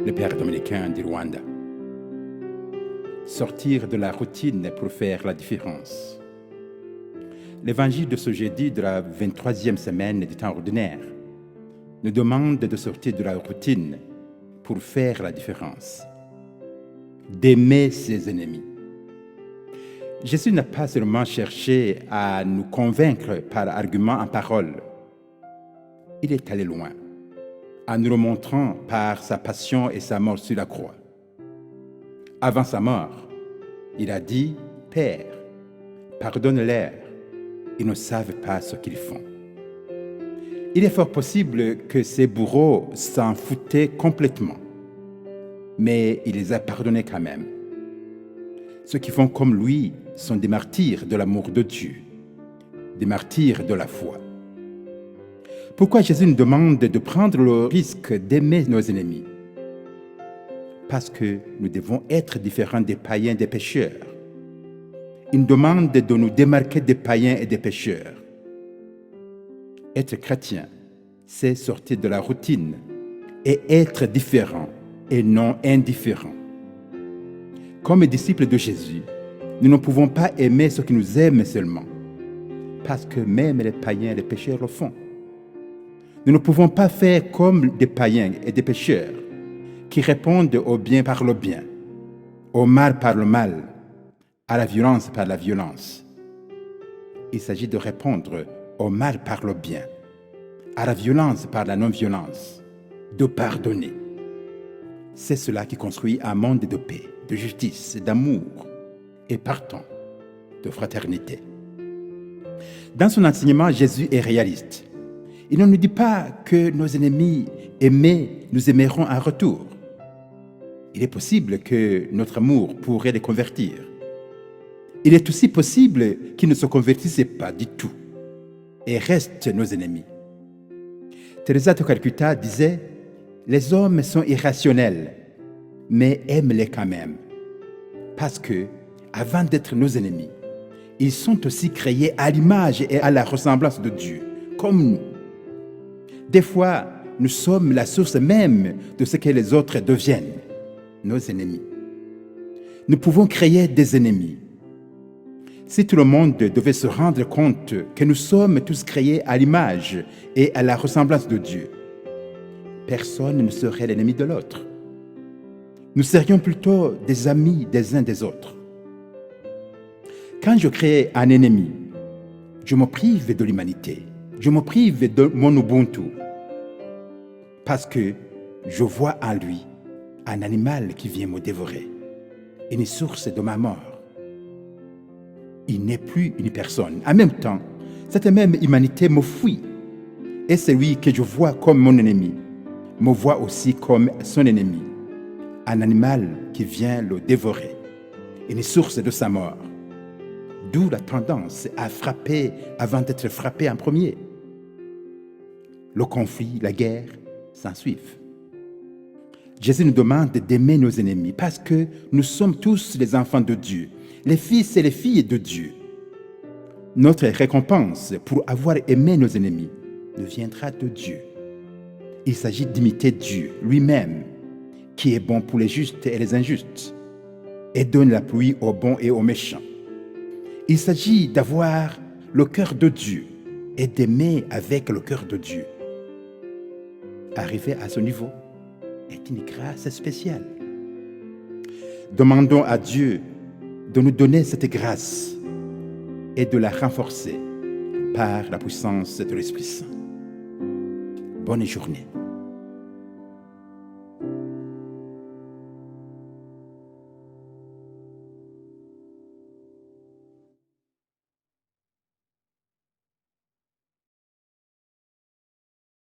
le père dominicain du Rwanda. Sortir de la routine pour faire la différence. L'évangile de ce jeudi de la 23e semaine du temps ordinaire nous demande de sortir de la routine pour faire la différence, d'aimer ses ennemis. Jésus n'a pas seulement cherché à nous convaincre par argument en parole. Il est allé loin, en nous le montrant par sa passion et sa mort sur la croix. Avant sa mort, il a dit « Père, pardonne-leur, ils ne savent pas ce qu'ils font. » Il est fort possible que ses bourreaux s'en foutaient complètement, mais il les a pardonnés quand même. Ceux qui font comme lui sont des martyrs de l'amour de Dieu, des martyrs de la foi. Pourquoi Jésus nous demande de prendre le risque d'aimer nos ennemis? Parce que nous devons être différents des païens et des pécheurs. Il nous demande de nous démarquer des païens et des pécheurs. Être chrétien, c'est sortir de la routine et être différent et non indifférent. Comme disciples de Jésus, nous ne pouvons pas aimer ceux qui nous aiment seulement, parce que même les païens et les pécheurs le font. Nous ne pouvons pas faire comme des païens et des pécheurs qui répondent au bien par le bien, au mal par le mal, à la violence par la violence. Il s'agit de répondre au mal par le bien, à la violence par la non-violence, de pardonner. C'est cela qui construit un monde de paix, de justice, d'amour et partant de fraternité. Dans son enseignement, Jésus est réaliste. Il ne nous dit pas que nos ennemis aimés nous aimeront en retour. Il est possible que notre amour pourrait les convertir. Il est aussi possible qu'ils ne se convertissent pas du tout et restent nos ennemis. Teresa de Calcutta disait « Les hommes sont irrationnels, mais aime-les quand même. Parce que, avant d'être nos ennemis, ils sont aussi créés à l'image et à la ressemblance de Dieu, comme nous. Des fois, nous sommes la source même de ce que les autres deviennent, nos ennemis. Nous pouvons créer des ennemis. Si tout le monde devait se rendre compte que nous sommes tous créés à l'image et à la ressemblance de Dieu, personne ne serait l'ennemi de l'autre. Nous serions plutôt des amis des uns des autres. Quand je crée un ennemi, je me prive de l'humanité, je me prive de mon Ubuntu, parce que je vois en lui un animal qui vient me dévorer, une source de ma mort. Il n'est plus une personne. En même temps, cette même humanité me fuit. Et celui que je vois comme mon ennemi me voit aussi comme son ennemi, un animal qui vient le dévorer, une source de sa mort. D'où la tendance à frapper avant d'être frappé en premier. Le conflit, la guerre s'ensuivent. Jésus nous demande d'aimer nos ennemis parce que nous sommes tous les enfants de Dieu, les fils et les filles de Dieu. Notre récompense pour avoir aimé nos ennemis ne viendra de Dieu. Il s'agit d'imiter Dieu lui-même, qui est bon pour les justes et les injustes, et donne la pluie aux bons et aux méchants. Il s'agit d'avoir le cœur de Dieu et d'aimer avec le cœur de Dieu. Arriver à ce niveau est une grâce spéciale. Demandons à Dieu de nous donner cette grâce et de la renforcer par la puissance de l'Esprit Saint. Bonne journée.